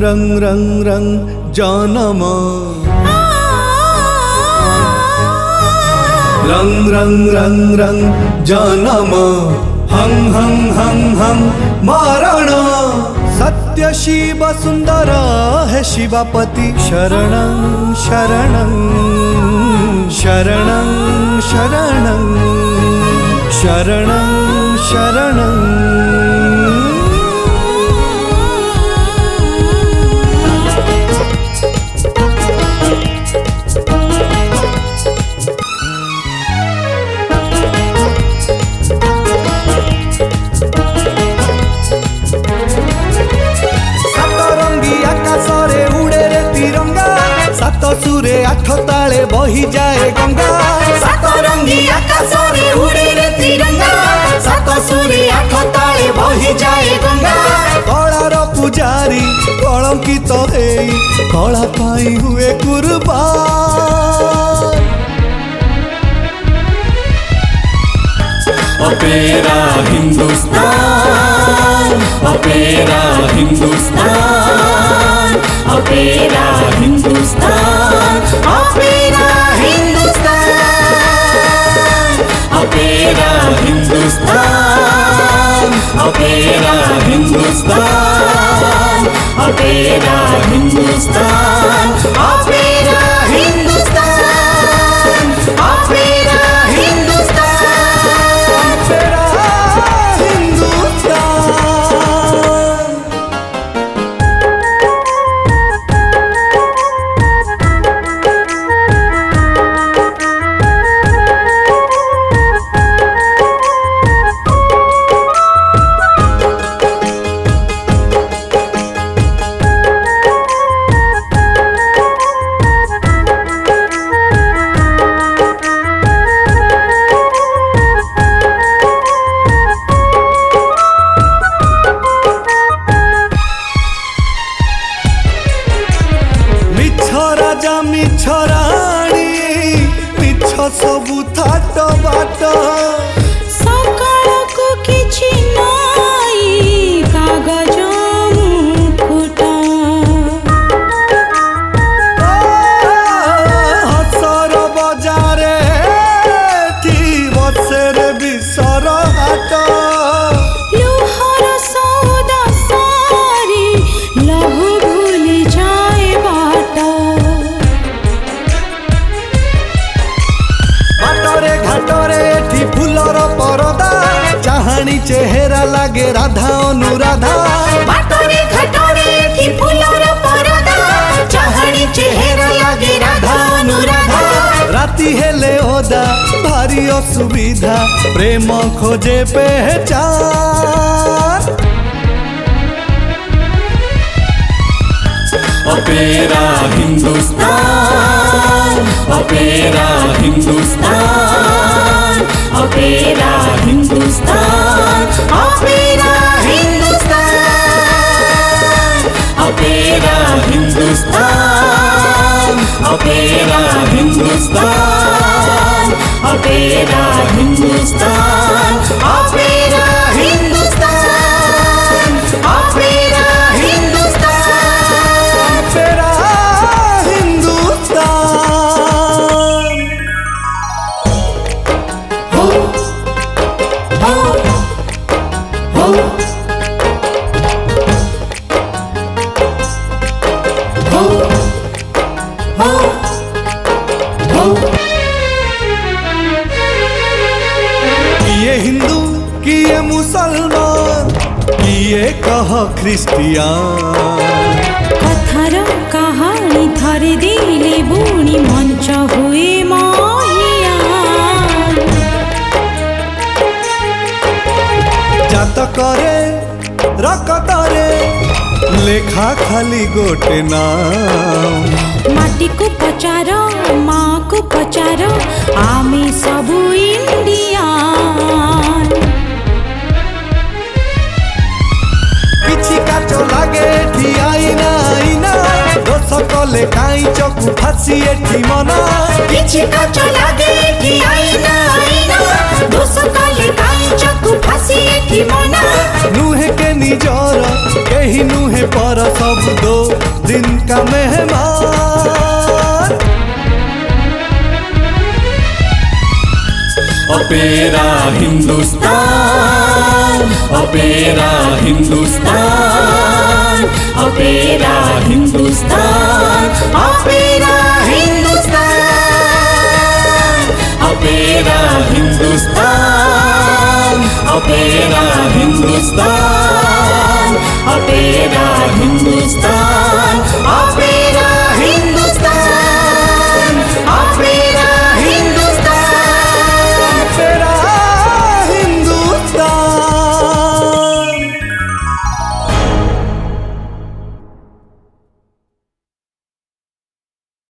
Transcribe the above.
रंग रंग रंग जनम रंग रंग रंग रंग जनम हंग हंग हंग हंग मरण सत्य शिव सुंदर है शिवापति शरणं शरणं शरणं शरणं शरणं शरणं सुरे आठ ताले बही जाए गंगा सात रंगी आकाश रे उड़े रे तिरंगा सात सुरे आठ ताले बही जाए गंगा कलार पुजारी कलंकित हेई कला पाई हुए कुर्बान अपेरा हिंदुस्तान अपेरा हिंदुस्तान अपेरा हिंदुस्तान अपेरा हिंदुस्तान अपेरा हिंदुस्तान अपेरा हिंदुस्तान अपेरा हिंदुस्तान अपेरा हिंदुस्तान अपेरा मिछ राणी मिछ सबु थाट बाट सकाळ को किछि नाई कागज मुकुट हसर बजारे थी बसेर बिसर हाट लुहर सौदा सारी लहु भूली जाए बाट बाटरे घाटरे थी फुलर परदा चाहाणी चेहरा लागे राधा अनुराधा बाटरे घाटरे थी फुलर परदा चाहाणी चेहरा लागे राधा अनुराधा राती हेले ओदा भारी असुविधा प्रेम खोजे पहचान अपेरा हिंदुस्तान अपेरा हिंदुस्तान अपेरा हिंदुस्तान अपेरा हिंदुस्तान अपेरा हिंदुस्तान अपेरा हिंदुस्तान अपेरा हिंदुस्तान अपेरा हिंदुस्तान अपेरा हिंदुस्तान तेरा हिंदुस्तान हो हो हो हो हो हो किए हिंदू किए मुसलमान किए कह ख्रिस्टियान कथार कहानी थरे दिले बुणी मंच हुए महियान जातकरे रकतरे लेखा खाली गोटे नाम माटी को पचार माँ को पचार आमे सबु इंडियान किछि काच लागे एठी आईना आईना दोष कले काई चकु फासी एठी मना किछि काच लागे कि आईना आईना दोष कले काई चकु चकु फासी एठी मना नुहे के निजर केही नुहे पर सब दो दिन का मेहमान अपेरा हिंदुस्तान अपेरा हिंदुस्तान अपेरा हिंदुस्तान अपेरा हिंदुस्तान अपेरा हिंदुस्तान अपेरा हिंदुस्तान अपेरा हिंदुस्तान अपेरा